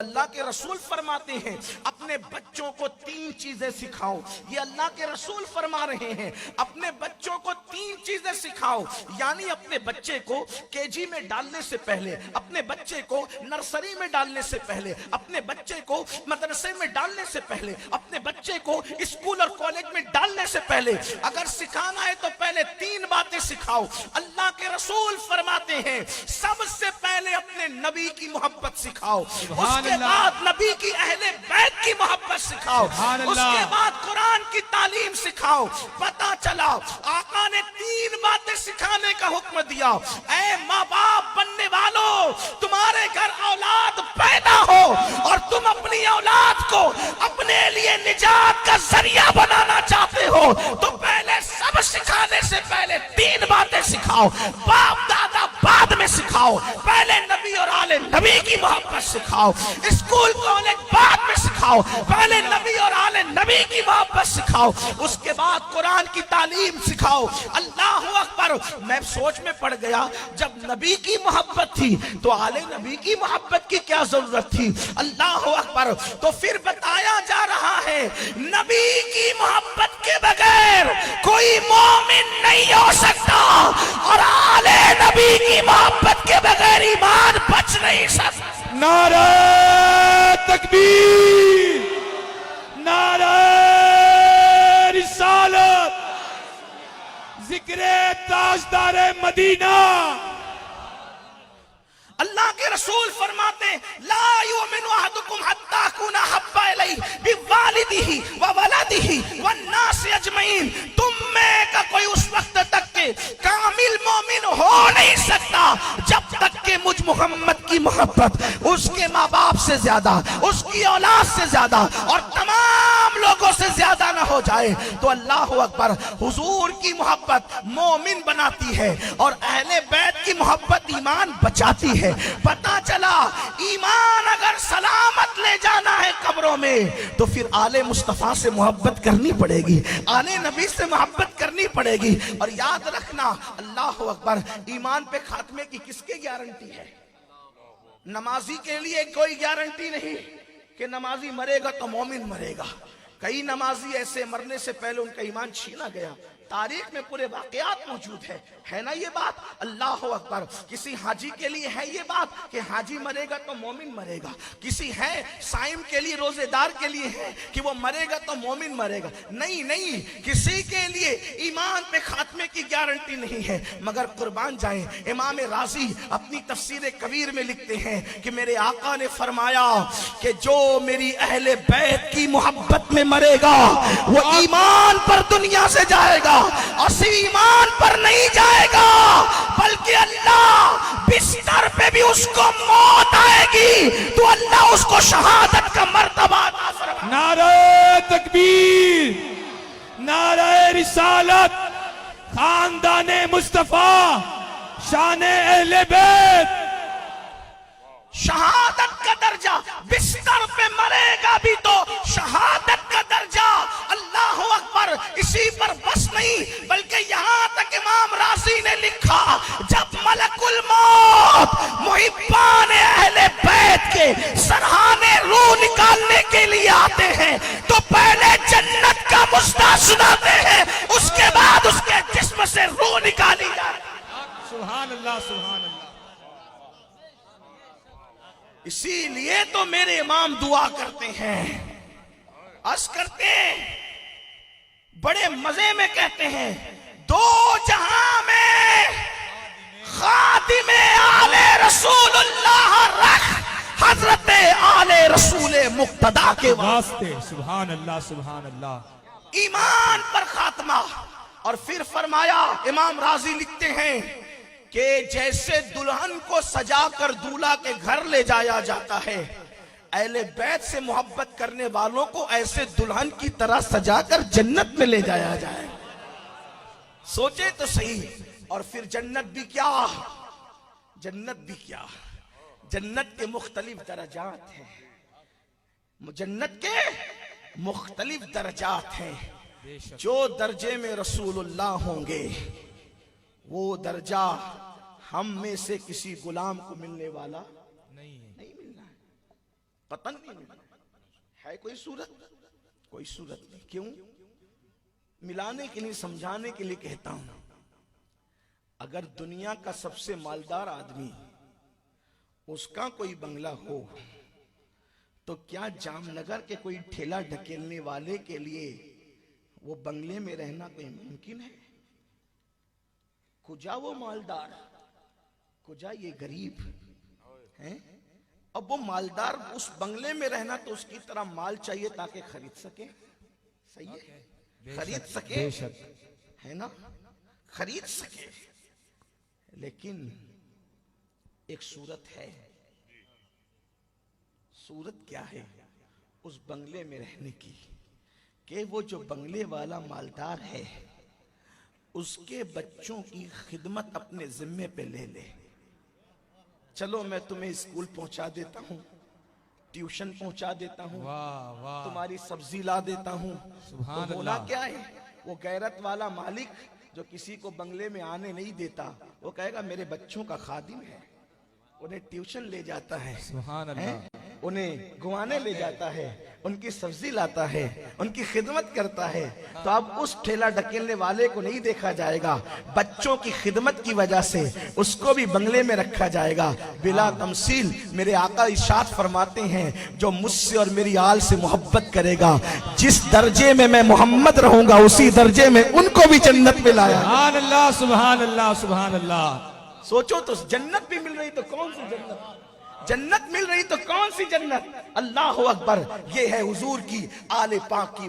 अल्लाह के रसूल फरमाते हैं अपने बच्चों को 3 चीजें सिखाओ। ये अल्लाह के रसूल फरमा रहे हैं अपने बच्चों को 3 चीजें सिखाओ। यानी अपने बच्चे को केजी में डालने से पहले, अपने बच्चे को नर्सरी में डालने से पहले, अपने बच्चे को मदरसे में डालने से पहले, अपने बच्चे को स्कूल और कॉलेज में डालने से पहले अगर सिखाना है तो पहले 3 बातें सिखाओ। अल्लाह के रसूल फरमाते हैं सबसे पहले अपने नबी की मोहब्बत सिखाओ, उसके बाद नबी की अहले बैत की मोहब्बत सिखाओ, उसके बाद कुरान की तालीम सिखाओ। पता चला आका ने 3 बातें सिखाने का हुक्म दिया। ऐ माँ बाप बनने वालों, तुम्हारे घर औलाद पैदा हो और तुम अपनी औलाद को अपने लिए निजात का जरिया बनाना चाहते हो तो पहले सब सिखाने से पहले 3 बातें सिखाओ। बाप दादा बाद में सिखाओ, पहले नबी और आले नबी की मोहब्बत सिखाओ। स्कूल कॉलेज बाद में सिखाओ, पहले नबी और आले नबी की मोहब्बत सिखाओ, उसके बाद कुरान की तालीम सिखाओ। अल्लाह अकबर। मैं सोच में पड़ गया जब नबी की मोहब्बत थी तो आले नबी की मोहब्बत की क्या जरूरत थी। अल्लाह अकबर। तो फिर बताया जा रहा है नबी की मोहब्बत के बगैर कोई मोमिन नहीं हो सकता और आले नबी की मोहब्बत के बगैर ईमान बच नहीं सकता। नारा तकबीर, नारा रिसालत, जिक्रे ताजदारे मदीना। अल्लाह के रसूल फरमाते ला युमिनु अहदुकुम हत्ता कुना हब्बा इलैहि बिवालिदिही व वलदिही वन नास अजमईन। तुम में का कोई उस वक्त तक के कामिल मोमिन हो नहीं सकता जब तक के मुझ मोहम्मद की मोहब्बत उसके माँ बाप से ज्यादा, उसकी औलाद से ज्यादा और तमाम लोगों से ज्यादा ना हो जाए। तो अल्लाह अकबर। हुजूर की मोहब्बत मोमिन बनाती है और अहले बैत की मोहब्बत ईमान बचाती है। पता चला ईमान अगर सलामत ले जाना है कब्रों में तो फिर आले मुस्तफा से मोहब्बत करनी पड़ेगी, आले नबी से मोहब्बत करनी पड़ेगी। और याद रखना अल्लाह अकबर, ईमान पे खात्मे की किसकी गारंटी है? नमाजी के लिए कोई गारंटी नहीं कि नमाजी मरेगा तो मोमिन मरेगा। कई नमाजी ऐसे मरने से पहले उनका ईमान छीना गया, तारीख में पूरे वाकयात मौजूद है ना ये बात। अल्लाह अकबर। किसी हाजी के लिए है ये बात कि हाजी मरेगा तो मोमिन मरेगा, किसी है साइम के लिए, रोजेदार के लिए है कि वो मरेगा तो मोमिन मरेगा। नहीं नहीं, किसी के लिए ईमान पे खात्मे की गारंटी नहीं है। मगर कुर्बान जाए इमाम राजी अपनी तफसीर कबीर में लिखते हैं कि मेरे आका ने फरमाया कि जो मेरी अहले बैत की मोहब्बत में मरेगा वो ईमान पर दुनिया से जाएगा और सिर्फ ईमान पर नहीं जाएगा बल्कि अल्लाह बिस्तर पे भी उसको मौत आएगी तो अल्लाह उसको शहादत का मर्तबा अता फरमाएगा। नारे तकबीर, नारे रिसालत, खानदाने मुस्तफा, शाने अहले बैत। शहादत का दर्जा, बिस्तर पे मरेगा भी तो शहादत का दर्जा। अल्लाह अकबर। इसी पर बस नहीं बल्कि यहाँ तक इमाम राजी ने लिखा जब मलकुल मौत मुहिब्बान अहले बैत के सरहाने रूह निकालने के लिए आते हैं तो पहले जन्नत का मुस्ता सुनाते हैं, उसके बाद उसके जिस्म से रूह निकाली जाती है। सुभान अल्लाह, सुभान अल्लाह। इसीलिए तो मेरे इमाम दुआ करते हैं, अर्ज करते हैं, बड़े मजे में कहते हैं, दो जहां में खातिमे आले रसूलुल्लाह रख हजरत आले रसूल मुक्तदा के वास्ते। सुभान अल्लाह, सुभान अल्लाह। ईमान पर खात्मा। और फिर फरमाया इमाम राजी लिखते हैं कि जैसे दुल्हन को सजाकर दूल्हा के घर ले जाया जाता है, अहले बैत से मोहब्बत करने वालों को ऐसे दुल्हन की तरह सजाकर जन्नत में ले जाया जाए। सोचे तो सही। और फिर जन्नत भी क्या, जन्नत भी क्या, जन्नत के मुख्तलिफ दर्जात हैं, जन्नत के मुख्तलिफ दर्जात हैं। जो दर्जे में रसूलुल्लाह होंगे वो दर्जा हम में से किसी गुलाम को मिलने वाला नहीं मिलना है। पतंग नहीं मिला है, कोई सूरत, कोई सूरत नहीं। क्यों? मिलाने के लिए, समझाने के लिए कहता हूं। अगर दुनिया का सबसे मालदार आदमी उसका कोई बंगला हो तो क्या जामनगर के कोई ठेला ढकेलने वाले के लिए वो बंगले में रहना कोई मुमकिन है? कुजा वो मालदार, कुजा ये गरीब है। अब वो मालदार उस बंगले में रहना तो उसकी तरह माल चाहिए ताकि खरीद सके। सही है, खरीद सके, है ना, खरीद सके। लेकिन एक सूरत है। सूरत क्या है उस बंगले में रहने की? कि वो जो बंगले वाला मालदार है उसके बच्चों की खिदमत अपने जिम्मे पे ले ले। चलो मैं तुम्हें स्कूल पहुंचा देता हूं, ट्यूशन पहुंचा देता हूं, वाह वाह, तुम्हारी सब्जी ला देता हूं। सुभान तो होना अल्लाह। क्या है? वो गैरत वाला मालिक जो किसी को बंगले में आने नहीं देता, वो कहेगा मेरे बच्चों का खादिम है, उन्हें ट्यूशन ले जाता है, सुभान अल्लाह, उन्हें घुमाने ले जाता है, उनकी सब्जी लाता है, उनकी खिदमत करता है। तो अब उस ठेला ढकेलने वाले को नहीं देखा जाएगा, बच्चों की खिदमत की वजह से उसको भी बंगले में रखा जाएगा बिला तमसील। मेरे आका इरशाद फरमाते हैं, जो मुझसे और मेरी आल से मोहब्बत करेगा, जिस दर्जे में मैं मोहम्मद रहूंगा उसी दर्जे में उनको भी जन्नत में लाया। सुभान अल्लाह, सुभान अल्लाह, सुभान अल्लाह। सोचो तो, जन्नत भी मिल रही तो कौन सी जन्नत, जन्नत मिल रही तो कौन सी जन्नत। अल्लाह अकबर, ये है हुजूर की आले पाक की